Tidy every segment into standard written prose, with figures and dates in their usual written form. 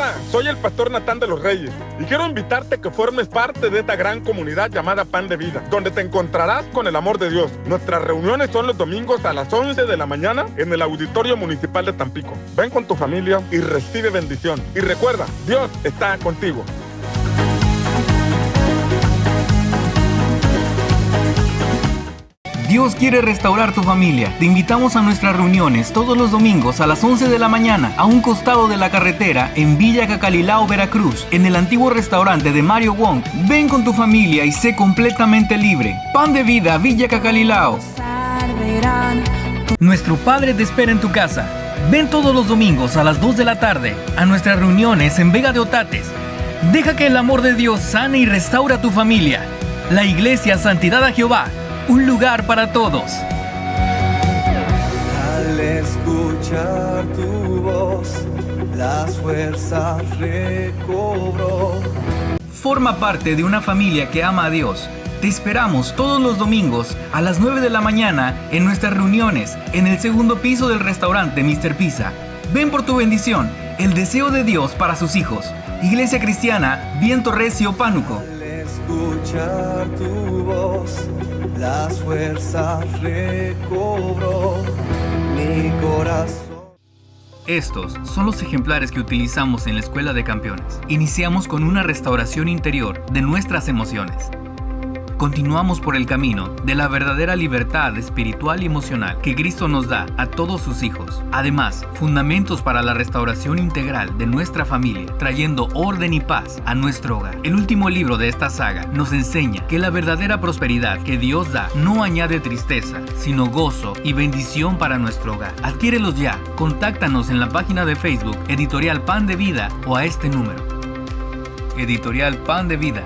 Hola, soy el pastor Natán de los Reyes y quiero invitarte a que formes parte de esta gran comunidad llamada Pan de Vida, donde te encontrarás con el amor de Dios. Nuestras reuniones son los domingos a las 11 de la mañana en el Auditorio Municipal de Tampico. Ven con tu familia y recibe bendición. Y recuerda, Dios está contigo. Dios quiere restaurar tu familia. Te invitamos a nuestras reuniones todos los domingos a las 11 de la mañana a un costado de la carretera en Villa Cacalilao, Veracruz, en el antiguo restaurante de Mario Wong. Ven con tu familia y sé completamente libre. Pan de Vida, Villa Cacalilao. Nuestro Padre te espera en tu casa. Ven todos los domingos a las 2 de la tarde a nuestras reuniones en Vega de Otates. Deja que el amor de Dios sane y restaure a tu familia. La Iglesia Santidad a Jehová. Un lugar para todos. Al escuchar tu voz, las fuerzas recobró. Forma parte de una familia que ama a Dios. Te esperamos todos los domingos a las 9 de la mañana en nuestras reuniones en el segundo piso del restaurante Mr. Pizza. Ven por tu bendición, el deseo de Dios para sus hijos. Iglesia Cristiana Viento Recio, Pánuco. Al escuchar tu voz, las fuerzas recobró mi corazón. Estos son los ejemplares que utilizamos en la Escuela de Campeones. Iniciamos con una restauración interior de nuestras emociones. Continuamos por el camino de la verdadera libertad espiritual y emocional que Cristo nos da a todos sus hijos. Además, fundamentos para la restauración integral de nuestra familia, trayendo orden y paz a nuestro hogar. El último libro de esta saga nos enseña que la verdadera prosperidad que Dios da no añade tristeza, sino gozo y bendición para nuestro hogar. Adquiérelos ya. Contáctanos en la página de Facebook Editorial Pan de Vida o a este número. Editorial Pan de Vida.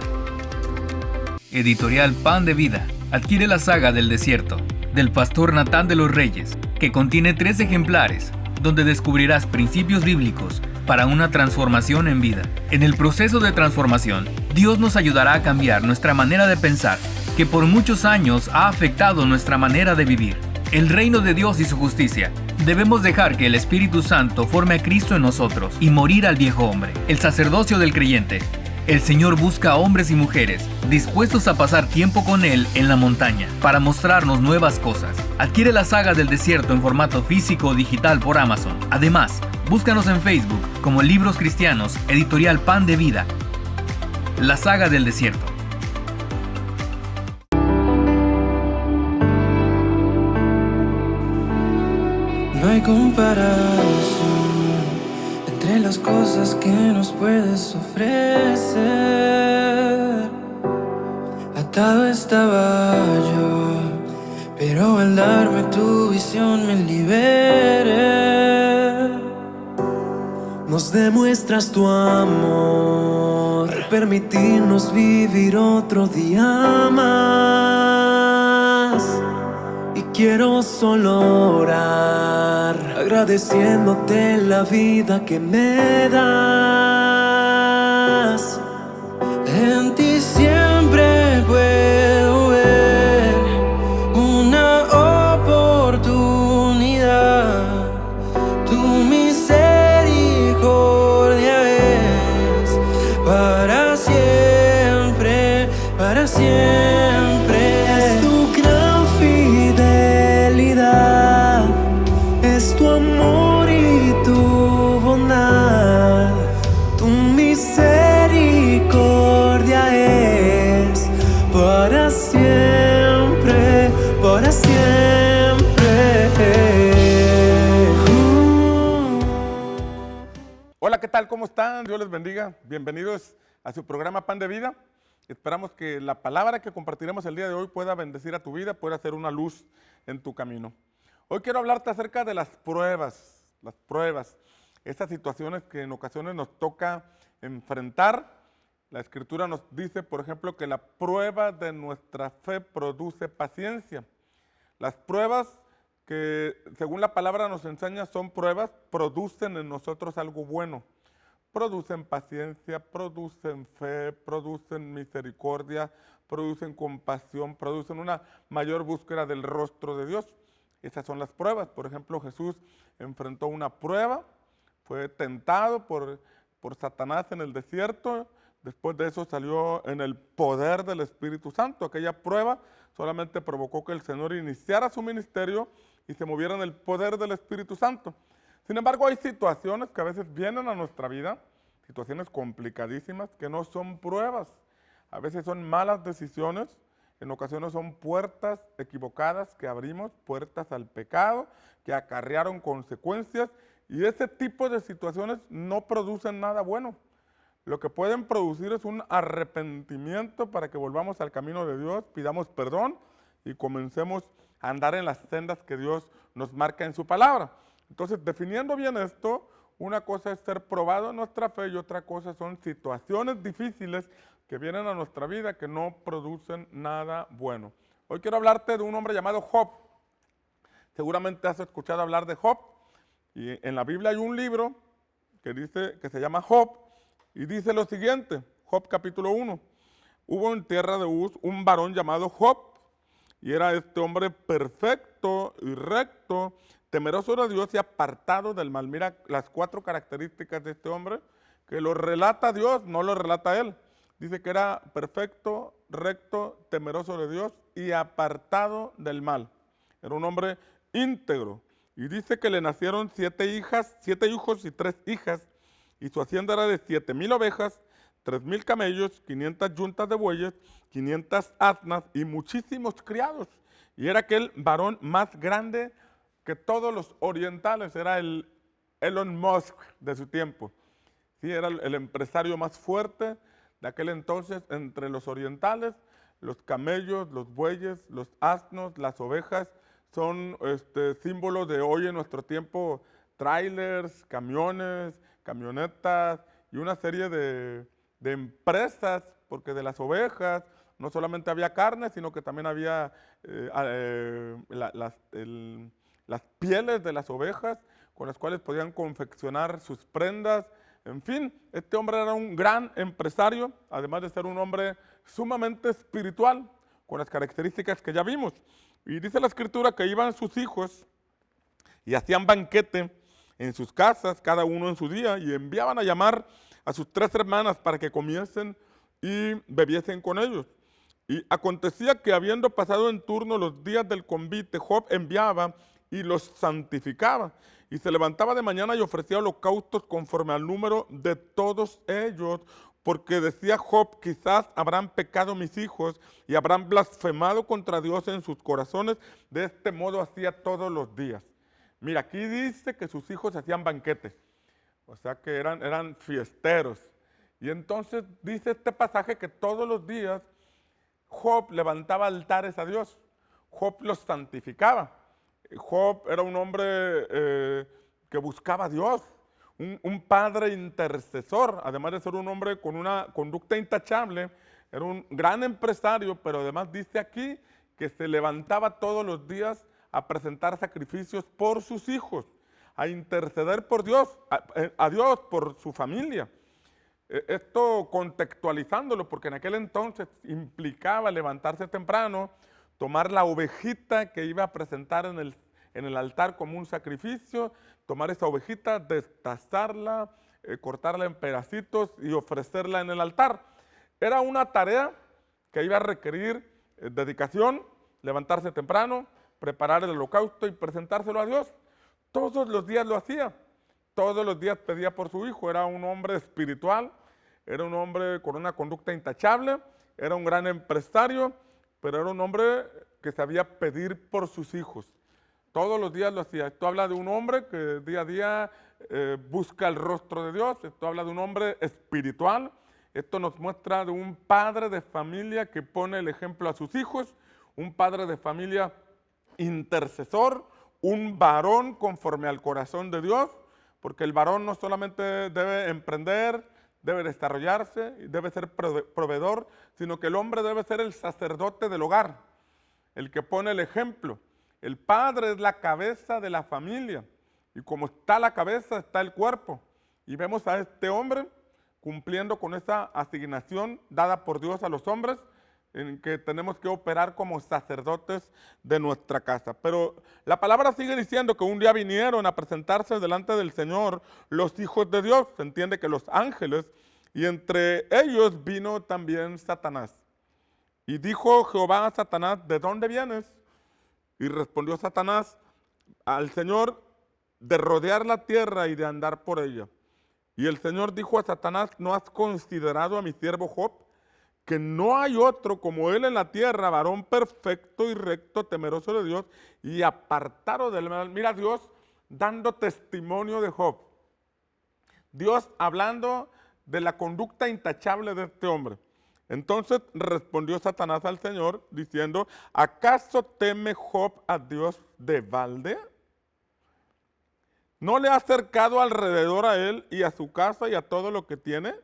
Editorial Pan de Vida. Adquiere la saga del desierto, del pastor Natán de los Reyes, que contiene 3 ejemplares, donde descubrirás principios bíblicos para una transformación en vida. En el proceso de transformación, Dios nos ayudará a cambiar nuestra manera de pensar, que por muchos años ha afectado nuestra manera de vivir. El reino de Dios y su justicia. Debemos dejar que el Espíritu Santo forme a Cristo en nosotros y morir al viejo hombre. El sacerdocio del creyente. El Señor busca a hombres y mujeres dispuestos a pasar tiempo con Él en la montaña para mostrarnos nuevas cosas. Adquiere la saga del desierto en formato físico o digital por Amazon. Además, búscanos en Facebook como Libros Cristianos, Editorial Pan de Vida. La saga del desierto. No hay comparación entre las cosas que nos puedes ofrecer. Atado estaba yo, pero al darme tu visión me liberé. Nos demuestras tu amor, permitirnos vivir otro día más. Y quiero solo orar, agradeciéndote la vida que me das. En ti siempre puedo ver una oportunidad. Tu misericordia es para siempre, para siempre. Es tu gran fidelidad, es tu amor y tu bondad. Tu misericordia es para siempre, para siempre. Hola, ¿qué tal? ¿Cómo están? Dios les bendiga. Bienvenidos a su programa Pan de Vida. Esperamos que la palabra que compartiremos el día de hoy pueda bendecir a tu vida, pueda ser una luz en tu camino. Hoy quiero hablarte acerca de las pruebas, estas situaciones que en ocasiones nos toca enfrentar. La Escritura nos dice, por ejemplo, que la prueba de nuestra fe produce paciencia. Las pruebas que, según la palabra nos enseña, son pruebas, producen en nosotros algo bueno. Producen paciencia, producen fe, producen misericordia, producen compasión, producen una mayor búsqueda del rostro de Dios. Esas son las pruebas. Por ejemplo, Jesús enfrentó una prueba, fue tentado por por Satanás en el desierto. Después de eso salió en el poder del Espíritu Santo. Aquella prueba solamente provocó que el Señor iniciara su ministerio y se moviera en el poder del Espíritu Santo. Sin embargo, hay situaciones que a veces vienen a nuestra vida, situaciones complicadísimas, que no son pruebas. A veces son malas decisiones, en ocasiones son puertas equivocadas que abrimos, puertas al pecado, que acarrearon consecuencias, y ese tipo de situaciones no producen nada bueno. Lo que pueden producir es un arrepentimiento para que volvamos al camino de Dios, pidamos perdón y comencemos a andar en las sendas que Dios nos marca en su palabra. Entonces, definiendo bien esto, una cosa es ser probado en nuestra fe y otra cosa son situaciones difíciles que vienen a nuestra vida que no producen nada bueno. Hoy quiero hablarte de un hombre llamado Job. Seguramente has escuchado hablar de Job. Y en la Biblia hay un libro que se llama Job. Y dice lo siguiente, Job capítulo 1. Hubo en tierra de Uz un varón llamado Job, y era este hombre perfecto y recto, temeroso de Dios y apartado del mal. Mira las 4 características de este hombre, que lo relata Dios, no lo relata él. Dice que era perfecto, recto, temeroso de Dios y apartado del mal. Era un hombre íntegro. Y dice que le nacieron 7 hijos y 3 hijas, y su hacienda era de 7,000 ovejas, 3,000 camellos, 500 yuntas de bueyes, 500 asnas y muchísimos criados. Y era aquel varón más grande que todos los orientales, era el Elon Musk de su tiempo. Sí, era el empresario más fuerte de aquel entonces entre los orientales. Los camellos, los bueyes, los asnos, las ovejas son símbolos de hoy en nuestro tiempo, trailers, camiones, camionetas y una serie de empresas, porque de las ovejas no solamente había carne, sino que también había las pieles de las ovejas con las cuales podían confeccionar sus prendas. En fin, este hombre era un gran empresario, además de ser un hombre sumamente espiritual, con las características que ya vimos. Y dice la Escritura que iban sus hijos y hacían banquete en sus casas, cada uno en su día, y enviaban a llamar a sus 3 hermanas para que comiesen y bebiesen con ellos. Y acontecía que habiendo pasado en turno los días del convite, Job enviaba y los santificaba, y se levantaba de mañana y ofrecía holocaustos conforme al número de todos ellos, porque decía Job, quizás habrán pecado mis hijos y habrán blasfemado contra Dios en sus corazones. De este modo hacía todos los días. Mira, aquí dice que sus hijos hacían banquete, o sea que eran fiesteros. Y entonces dice este pasaje que todos los días Job levantaba altares a Dios, Job los santificaba. Job era un hombre que buscaba a Dios, un padre intercesor, además de ser un hombre con una conducta intachable, era un gran empresario, pero además dice aquí que se levantaba todos los días a presentar sacrificios por sus hijos, a interceder por Dios, a Dios por su familia. Esto contextualizándolo, porque en aquel entonces implicaba levantarse temprano, tomar la ovejita que iba a presentar en el altar como un sacrificio, tomar esa ovejita, destazarla, cortarla en pedacitos y ofrecerla en el altar. Era una tarea que iba a requerir dedicación, levantarse temprano, preparar el holocausto y presentárselo a Dios. Todos los días lo hacía, todos los días pedía por su hijo. Era un hombre espiritual, era un hombre con una conducta intachable, era un gran empresario, pero era un hombre que sabía pedir por sus hijos. Todos los días lo hacía. Esto habla de un hombre que día a día busca el rostro de Dios. Esto habla de un hombre espiritual. Esto nos muestra de un padre de familia que pone el ejemplo a sus hijos, un padre de familia intercesor, un varón conforme al corazón de Dios, porque el varón no solamente debe emprender, debe desarrollarse, debe ser proveedor, sino que el hombre debe ser el sacerdote del hogar, el que pone el ejemplo. El padre es la cabeza de la familia, y como está la cabeza, está el cuerpo. Y vemos a este hombre cumpliendo con esa asignación dada por Dios a los hombres en que tenemos que operar como sacerdotes de nuestra casa. Pero la palabra sigue diciendo que un día vinieron a presentarse delante del Señor los hijos de Dios. Se entiende que los ángeles, y entre ellos vino también Satanás. Y dijo Jehová a Satanás, ¿de dónde vienes? Y respondió Satanás al Señor, de rodear la tierra y de andar por ella. Y el Señor dijo a Satanás, ¿no has considerado a mi siervo Job? Que no hay otro como él en la tierra, varón perfecto y recto, temeroso de Dios y apartado del mal. Mira, Dios dando testimonio de Job. Dios hablando de la conducta intachable de este hombre. Entonces respondió Satanás al Señor diciendo, ¿acaso teme Job a Dios de balde? ¿No le has cercado alrededor a él y a su casa y a todo lo que tiene?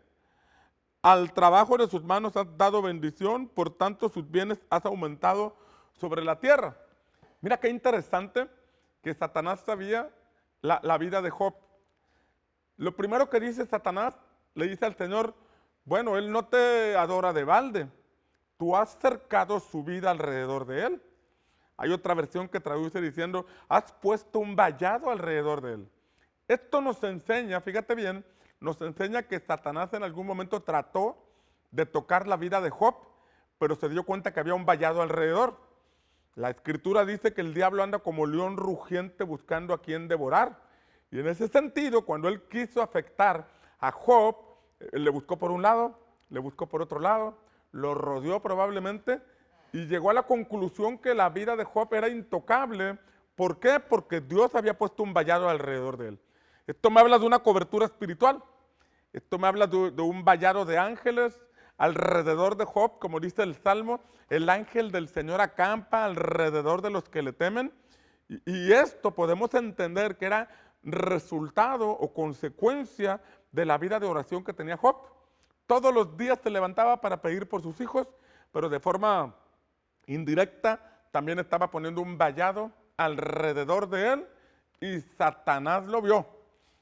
Al trabajo de sus manos has dado bendición, por tanto sus bienes has aumentado sobre la tierra. Mira qué interesante que Satanás sabía la vida de Job. Lo primero que dice Satanás, le dice al Señor, bueno, él no te adora de balde, tú has cercado su vida alrededor de él. Hay otra versión que traduce diciendo, has puesto un vallado alrededor de él. Esto nos enseña, fíjate bien, nos enseña que Satanás en algún momento trató de tocar la vida de Job, pero se dio cuenta que había un vallado alrededor. La Escritura dice que el diablo anda como león rugiente buscando a quien devorar. Y en ese sentido, cuando él quiso afectar a Job, le buscó por un lado, le buscó por otro lado, lo rodeó probablemente y llegó a la conclusión que la vida de Job era intocable. ¿Por qué? Porque Dios había puesto un vallado alrededor de él. Esto me habla de una cobertura espiritual. Esto me habla de un vallado de ángeles alrededor de Job, como dice el Salmo, el ángel del Señor acampa alrededor de los que le temen. Y esto podemos entender que era resultado o consecuencia de la vida de oración que tenía Job. Todos los días se levantaba para pedir por sus hijos, pero de forma indirecta también estaba poniendo un vallado alrededor de él y Satanás lo vio.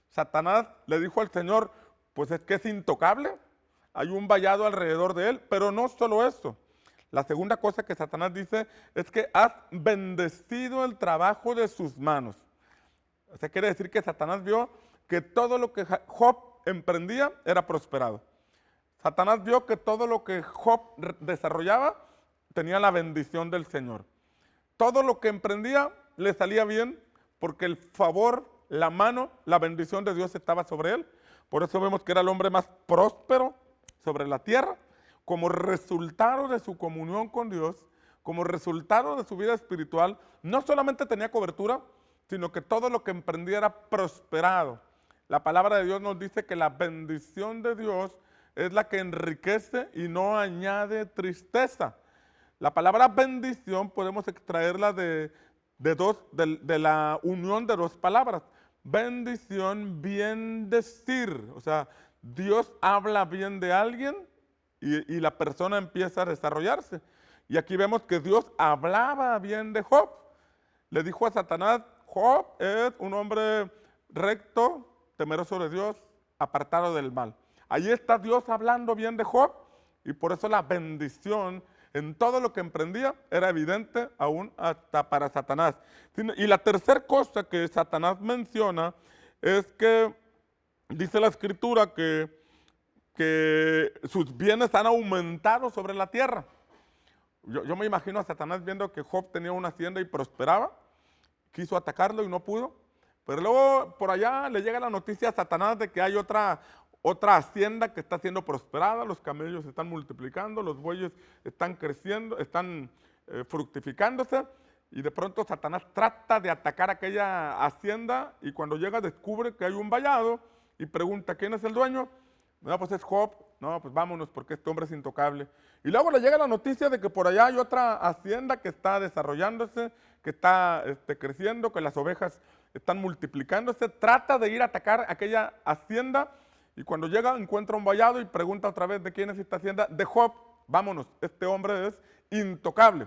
Satanás le dijo al Señor, pues es que es intocable, hay un vallado alrededor de él, pero no solo eso. La segunda cosa que Satanás dice es que has bendecido el trabajo de sus manos. O sea, quiere decir que Satanás vio que todo lo que Job emprendía era prosperado. Satanás vio que todo lo que Job desarrollaba tenía la bendición del Señor. Todo lo que emprendía le salía bien porque el favor, la mano, la bendición de Dios estaba sobre él. Por eso vemos que era el hombre más próspero sobre la tierra, como resultado de su comunión con Dios, como resultado de su vida espiritual. No solamente tenía cobertura, sino que todo lo que emprendía era prosperado. La palabra de Dios nos dice que la bendición de Dios es la que enriquece y no añade tristeza. La palabra bendición podemos extraerla de la unión de dos palabras. Bendición, bien decir. O sea, Dios habla bien de alguien y la persona empieza a desarrollarse. Y aquí vemos que Dios hablaba bien de Job. Le dijo a Satanás, Job es un hombre recto, temeroso de Dios, apartado del mal. Ahí está Dios hablando bien de Job y por eso la bendición en todo lo que emprendía era evidente aún hasta para Satanás. Y la tercera cosa que Satanás menciona es que dice la Escritura que sus bienes han aumentado sobre la tierra. Yo me imagino a Satanás viendo que Job tenía una hacienda y prosperaba, quiso atacarlo y no pudo, pero luego por allá le llega la noticia a Satanás de que hay otra hacienda que está siendo prosperada, los camellos se están multiplicando, los bueyes están creciendo, están fructificándose, y de pronto Satanás trata de atacar aquella hacienda y cuando llega descubre que hay un vallado y pregunta, ¿quién es el dueño? No, pues es Job. No, pues vámonos porque este hombre es intocable. Y luego le llega la noticia de que por allá hay otra hacienda que está desarrollándose, que está creciendo, que las ovejas están multiplicándose. Trata de ir a atacar aquella hacienda y cuando llega encuentra un vallado y pregunta otra vez de quién es esta hacienda. De Job. Vámonos, este hombre es intocable.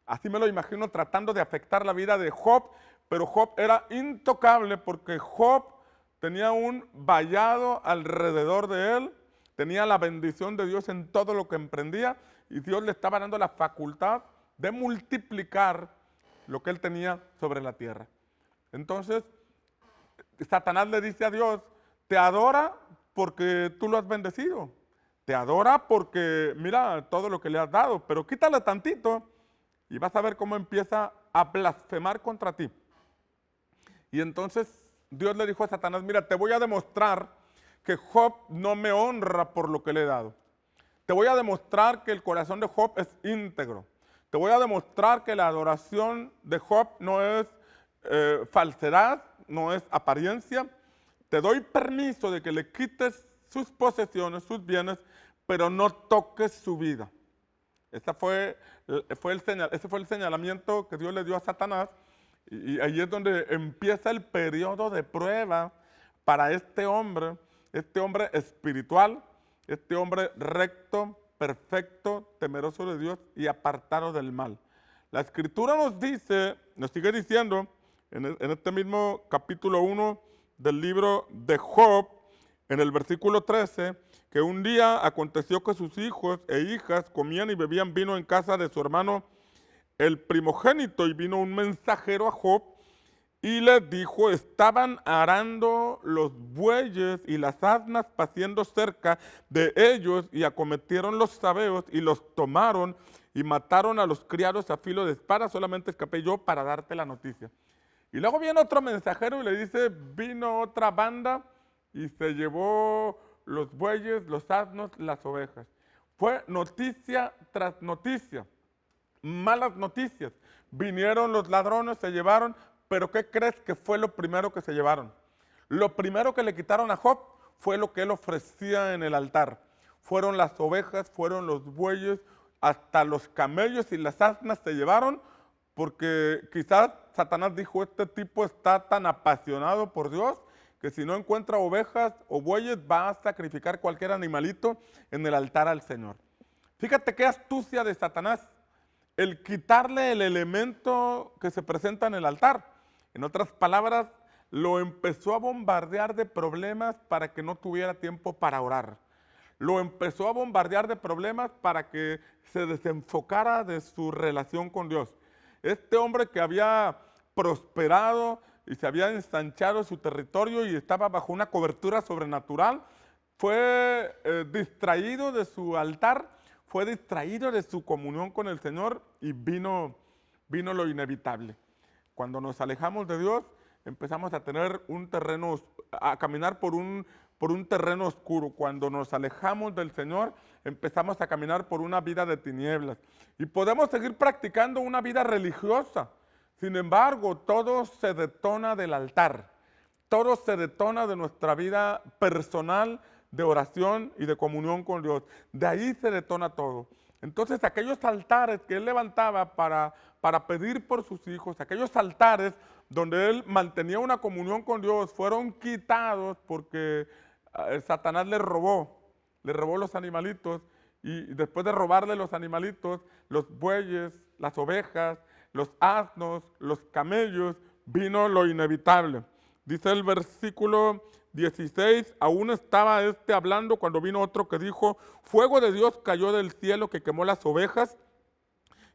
Así me lo imagino tratando de afectar la vida de Job, pero Job era intocable porque Job tenía un vallado alrededor de él, tenía la bendición de Dios en todo lo que emprendía y Dios le estaba dando la facultad de multiplicar lo que él tenía sobre la tierra. Entonces, Satanás le dice a Dios, te adora porque tú lo has bendecido, te adora porque mira todo lo que le has dado, pero quítale tantito y vas a ver cómo empieza a blasfemar contra ti. Y entonces Dios le dijo a Satanás, mira, te voy a demostrar que Job no me honra por lo que le he dado. Te voy a demostrar que el corazón de Job es íntegro. Te voy a demostrar que la adoración de Job no es falsedad, no es apariencia. Te doy permiso de que le quites sus posesiones, sus bienes, pero no toques su vida. Ese fue el señalamiento que Dios le dio a Satanás. Y ahí es donde empieza el periodo de prueba para este hombre espiritual, este hombre recto, perfecto, temeroso de Dios y apartado del mal. La Escritura nos sigue diciendo, en este mismo capítulo 1 del libro de Job, en el versículo 13, que un día aconteció que sus hijos e hijas comían y bebían vino en casa de su hermano el primogénito, y vino un mensajero a Job y le dijo, estaban arando los bueyes y las asnas paciendo cerca de ellos, y acometieron los sabeos y los tomaron y mataron a los criados a filo de espada, solamente escapé yo para darte la noticia. Y luego viene otro mensajero y le dice, vino otra banda y se llevó los bueyes, los asnos, las ovejas. Fue noticia tras noticia. Malas noticias. Vinieron los ladrones, se llevaron, pero ¿qué crees que fue lo primero que se llevaron? Lo primero que le quitaron a Job fue lo que él ofrecía en el altar. Fueron las ovejas, fueron los bueyes, hasta los camellos y las asnas se llevaron, porque quizás Satanás dijo, este tipo está tan apasionado por Dios que si no encuentra ovejas o bueyes va a sacrificar cualquier animalito en el altar al Señor. Fíjate qué astucia de Satanás, el quitarle el elemento que se presenta en el altar. En otras palabras, lo empezó a bombardear de problemas para que no tuviera tiempo para orar. Lo empezó a bombardear de problemas para que se desenfocara de su relación con Dios. Este hombre que había prosperado y se había ensanchado su territorio y estaba bajo una cobertura sobrenatural, fue distraído de su altar, fue distraído de su comunión con el Señor y vino lo inevitable. Cuando nos alejamos de Dios, empezamos a tener a caminar por un terreno oscuro. Cuando nos alejamos del Señor, empezamos a caminar por una vida de tinieblas. Y podemos seguir practicando una vida religiosa. Sin embargo, todo se detona del altar. Todo se detona de nuestra vida personal, de oración y de comunión con Dios. De ahí se detona todo. Entonces, aquellos altares que él levantaba para pedir por sus hijos, aquellos altares donde él mantenía una comunión con Dios, fueron quitados porque Satanás le robó los animalitos, y después de robarle los animalitos, los bueyes, las ovejas, los asnos, los camellos, vino lo inevitable. Dice el versículo 16, aún estaba hablando cuando vino otro que dijo, fuego de Dios cayó del cielo que quemó las ovejas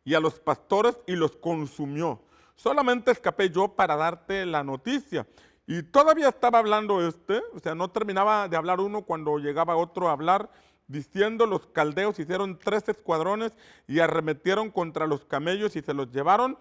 y a los pastores y los consumió. Solamente escapé yo para darte la noticia. Y todavía estaba hablando o sea, no terminaba de hablar uno cuando llegaba otro a hablar, diciendo, los caldeos hicieron 3 escuadrones y arremetieron contra los camellos y se los llevaron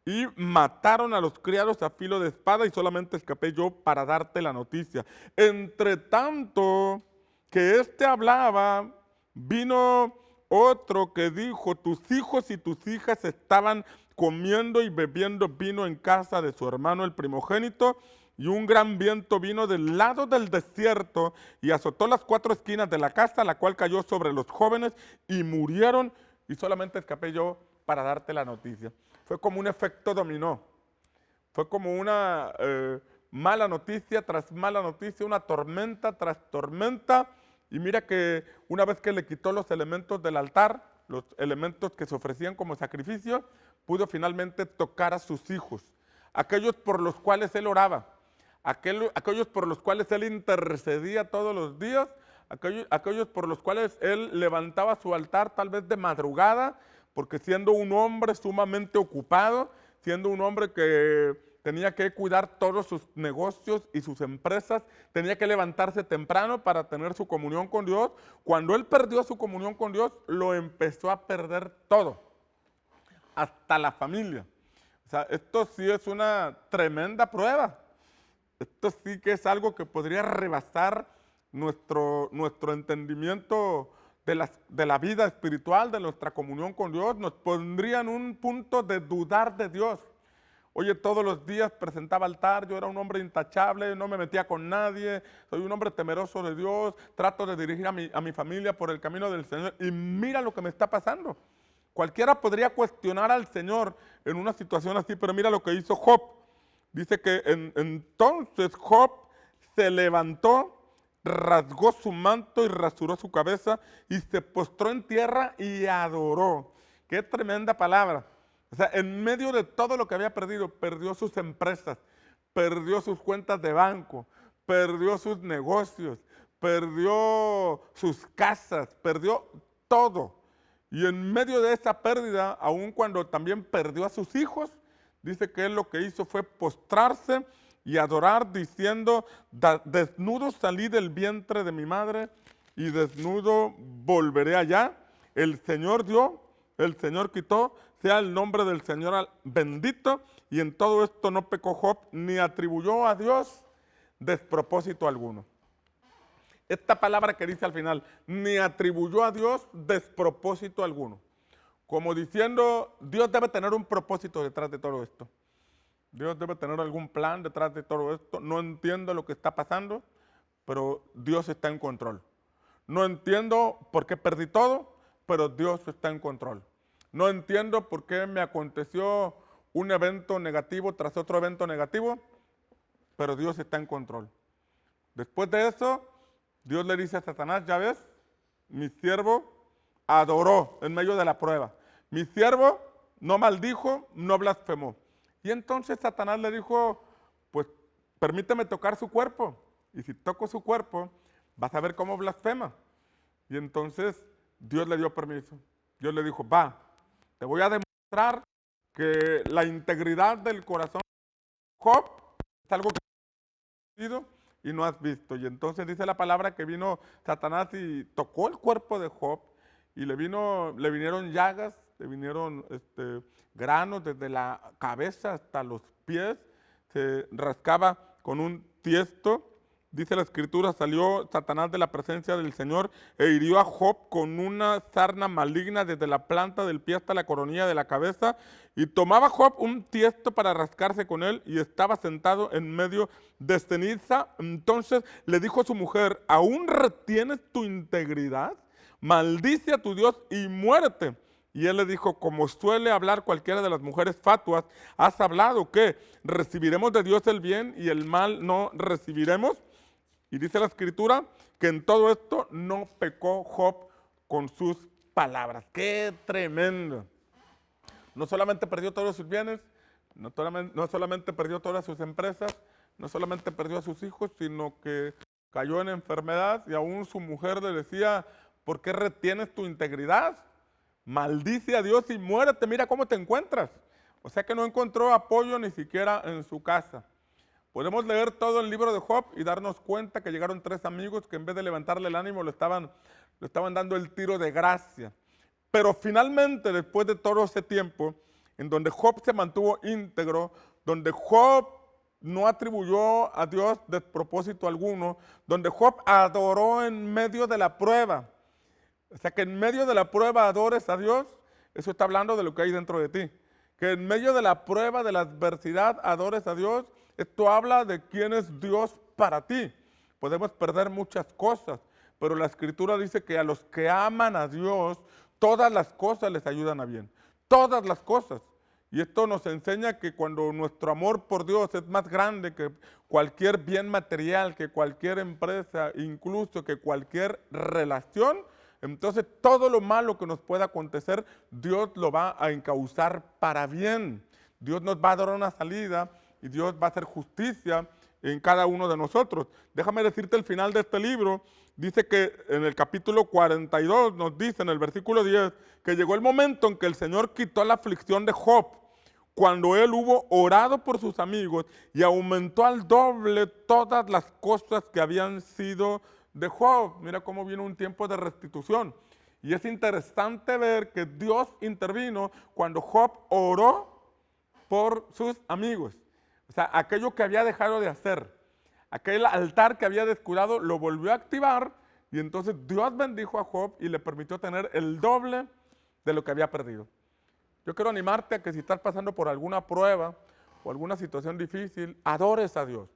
y mataron a los criados a filo de espada, y solamente escapé yo para darte la noticia. Entre tanto que hablaba, vino otro que dijo, tus hijos y tus hijas estaban comiendo y bebiendo vino en casa de su hermano el primogénito, y un gran viento vino del lado del desierto y azotó las 4 esquinas de la casa, la cual cayó sobre los jóvenes y murieron, y solamente escapé yo para darte la noticia. Fue como un efecto dominó. Fue como una mala noticia tras mala noticia, una tormenta tras tormenta. Y mira que una vez que le quitó los elementos del altar, los elementos que se ofrecían como sacrificio, pudo finalmente tocar a sus hijos, aquellos por los cuales él oraba, aquellos por los cuales él intercedía todos los días, aquellos por los cuales él levantaba su altar tal vez de madrugada, porque siendo un hombre sumamente ocupado, siendo un hombre que tenía que cuidar todos sus negocios y sus empresas, tenía que levantarse temprano para tener su comunión con Dios. Cuando él perdió su comunión con Dios, lo empezó a perder todo, hasta la familia. O sea, esto sí es una tremenda prueba. Esto sí que es algo que podría rebasar nuestro entendimiento de la vida espiritual, de nuestra comunión con Dios. Nos pondría en un punto de dudar de Dios. Oye, todos los días presentaba altar, yo era un hombre intachable, no me metía con nadie, soy un hombre temeroso de Dios, trato de dirigir a mi familia por el camino del Señor y mira lo que me está pasando. Cualquiera podría cuestionar al Señor en una situación así, pero mira lo que hizo Job. Dice que entonces Job se levantó, rasgó su manto y rasuró su cabeza y se postró en tierra y adoró. Qué tremenda palabra. O sea, en medio de todo lo que había perdido, perdió sus empresas, perdió sus cuentas de banco, perdió sus negocios, perdió sus casas, perdió todo. Y en medio de esa pérdida, aun cuando también perdió a sus hijos, dice que él lo que hizo fue postrarse y adorar diciendo, desnudo salí del vientre de mi madre y desnudo volveré allá. El Señor dio, el Señor quitó, sea el nombre del Señor bendito. Y en todo esto no pecó Job ni atribuyó a Dios despropósito alguno. Esta palabra que dice al final, ni atribuyó a Dios despropósito alguno. Como diciendo, Dios debe tener un propósito detrás de todo esto. Dios debe tener algún plan detrás de todo esto. No entiendo lo que está pasando, pero Dios está en control. No entiendo por qué perdí todo, pero Dios está en control. No entiendo por qué me aconteció un evento negativo tras otro evento negativo, pero Dios está en control. Después de eso, Dios le dice a Satanás, ya ves, mi siervo adoró en medio de la prueba. Mi siervo no maldijo, no blasfemó. Y entonces Satanás le dijo, pues permíteme tocar su cuerpo. Y si toco su cuerpo, vas a ver cómo blasfema. Y entonces Dios le dio permiso. Dios le dijo, va, te voy a demostrar que la integridad del corazón de Job es algo que has visto y no has visto. Y entonces dice la palabra que vino Satanás y tocó el cuerpo de Job y le vinieron llagas, le vinieron granos desde la cabeza hasta los pies, se rascaba con un tiesto. Dice la Escritura, salió Satanás de la presencia del Señor e hirió a Job con una sarna maligna desde la planta del pie hasta la coronilla de la cabeza. Y tomaba Job un tiesto para rascarse con él y estaba sentado en medio de ceniza. Entonces le dijo a su mujer, ¿aún retienes tu integridad? Maldice a tu Dios y muérete. Y él le dijo, como suele hablar cualquiera de las mujeres fatuas, ¿has hablado qué? ¿Recibiremos de Dios el bien y el mal no recibiremos? Y dice la Escritura que en todo esto no pecó Job con sus palabras. ¡Qué tremendo! No solamente perdió todos sus bienes, no solamente perdió todas sus empresas, no solamente perdió a sus hijos, sino que cayó en enfermedad y aún su mujer le decía, ¿por qué retienes tu integridad? Maldice a Dios y muérete, mira cómo te encuentras. O sea que no encontró apoyo ni siquiera en su casa. Podemos leer todo el libro de Job y darnos cuenta que llegaron 3 amigos que en vez de levantarle el ánimo le estaban dando el tiro de gracia. Pero finalmente, después de todo ese tiempo, en donde Job se mantuvo íntegro, donde Job no atribuyó a Dios despropósito alguno, donde Job adoró en medio de la prueba. O sea, que en medio de la prueba adores a Dios, eso está hablando de lo que hay dentro de ti. Que en medio de la prueba, de la adversidad, adores a Dios, esto habla de quién es Dios para ti. Podemos perder muchas cosas, pero la Escritura dice que a los que aman a Dios, todas las cosas les ayudan a bien. Todas las cosas. Y esto nos enseña que cuando nuestro amor por Dios es más grande que cualquier bien material, que cualquier empresa, incluso que cualquier relación, entonces todo lo malo que nos pueda acontecer, Dios lo va a encauzar para bien. Dios nos va a dar una salida y Dios va a hacer justicia en cada uno de nosotros. Déjame decirte el final de este libro. dice que en el capítulo 42 nos dice en el versículo 10 que llegó el momento en que el Señor quitó la aflicción de Job, cuando él hubo orado por sus amigos y aumentó al doble todas las cosas que habían sido de Job. Mira cómo vino un tiempo de restitución. Y es interesante ver que Dios intervino cuando Job oró por sus amigos. O sea, aquello que había dejado de hacer, aquel altar que había descuidado, lo volvió a activar y entonces Dios bendijo a Job y le permitió tener el doble de lo que había perdido. Yo quiero animarte a que si estás pasando por alguna prueba o alguna situación difícil, adores a Dios,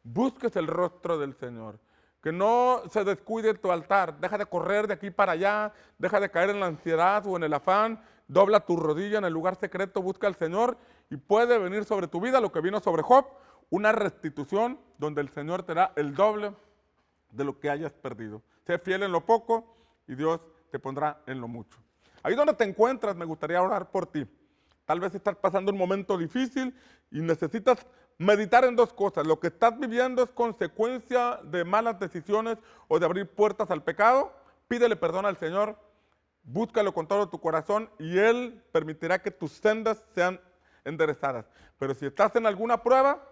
busques el rostro del Señor, que no se descuide tu altar, deja de correr de aquí para allá, deja de caer en la ansiedad o en el afán, dobla tu rodilla en el lugar secreto, busca al Señor y puede venir sobre tu vida lo que vino sobre Job, una restitución donde el Señor te da el doble de lo que hayas perdido. Sé fiel en lo poco y Dios te pondrá en lo mucho. Ahí donde te encuentras, me gustaría orar por ti. Tal vez estás pasando un momento difícil y necesitas meditar en dos cosas. Lo que estás viviendo es consecuencia de malas decisiones o de abrir puertas al pecado. Pídele perdón al Señor, búscalo con todo tu corazón y Él permitirá que tus sendas sean enderezadas. Pero si estás en alguna prueba,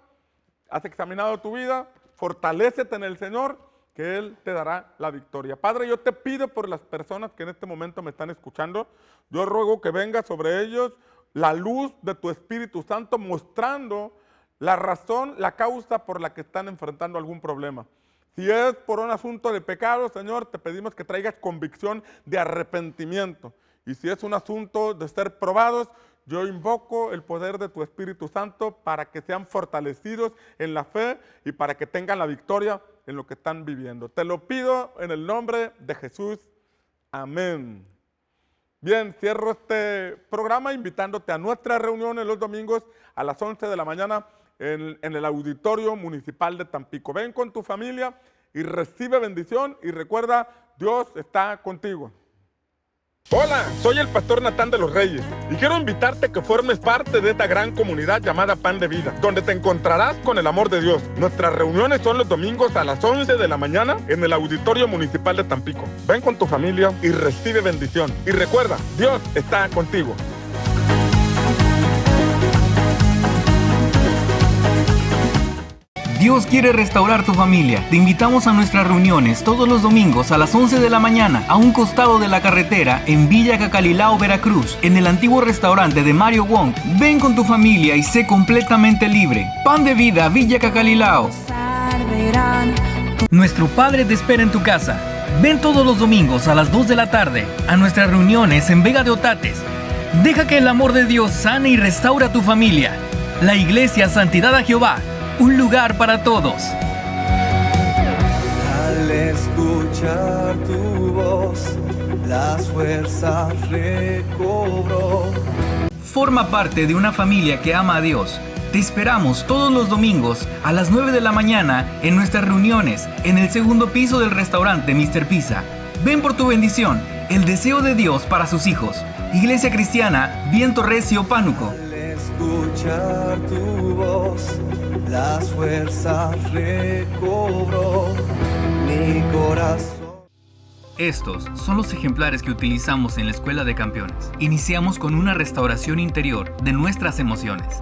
has examinado tu vida, fortalécete en el Señor, que Él te dará la victoria. Padre, yo te pido por las personas que en este momento me están escuchando, yo ruego que venga sobre ellos la luz de tu Espíritu Santo mostrando la razón, la causa por la que están enfrentando algún problema. Si es por un asunto de pecado, Señor, te pedimos que traigas convicción de arrepentimiento. Y si es un asunto de ser probados, yo invoco el poder de tu Espíritu Santo para que sean fortalecidos en la fe y para que tengan la victoria en lo que están viviendo. Te lo pido en el nombre de Jesús. Amén. Bien, cierro este programa invitándote a nuestras reuniones los domingos a las 11 de la mañana en el Auditorio Municipal de Tampico. Ven con tu familia y recibe bendición y recuerda, Dios está contigo. Hola, soy el pastor Natán de los Reyes y quiero invitarte a que formes parte de esta gran comunidad llamada Pan de Vida, donde te encontrarás con el amor de Dios. Nuestras reuniones son los domingos a las 11 de la mañana en el Auditorio Municipal de Tampico. Ven con tu familia y recibe bendición. Y recuerda, Dios está contigo. Dios quiere restaurar tu familia. Te invitamos a nuestras reuniones todos los domingos a las 11 de la mañana a un costado de la carretera en Villa Cacalilao, Veracruz, en el antiguo restaurante de Mario Wong. Ven con tu familia y sé completamente libre. Pan de Vida, Villa Cacalilao. Nuestro Padre te espera en tu casa. Ven todos los domingos a las 2 de la tarde a nuestras reuniones en Vega de Otates. Deja que el amor de Dios sane y restaura tu familia. La Iglesia Santidad a Jehová. Un lugar para todos. Al escuchar tu voz, las fuerzas recobró. Forma parte de una familia que ama a Dios. Te esperamos todos los domingos a las 9 de la mañana en nuestras reuniones en el segundo piso del restaurante Mr. Pizza. Ven por tu bendición, el deseo de Dios para sus hijos. Iglesia Cristiana Viento Recio, Pánuco. Al escuchar tu voz, las fuerzas recobró mi corazón. Estos son los ejemplares que utilizamos en la Escuela de Campeones. Iniciamos con una restauración interior de nuestras emociones.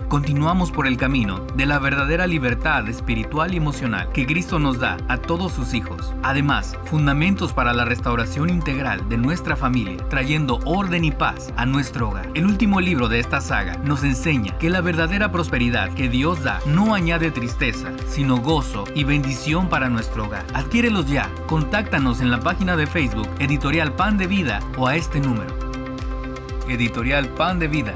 Continuamos por el camino de la verdadera libertad espiritual y emocional que Cristo nos da a todos sus hijos. Además, fundamentos para la restauración integral de nuestra familia, trayendo orden y paz a nuestro hogar. El último libro de esta saga nos enseña que la verdadera prosperidad que Dios da no añade tristeza, sino gozo y bendición para nuestro hogar. Adquiérelos ya. Contáctanos en la página de Facebook Editorial Pan de Vida o a este número. Editorial Pan de Vida.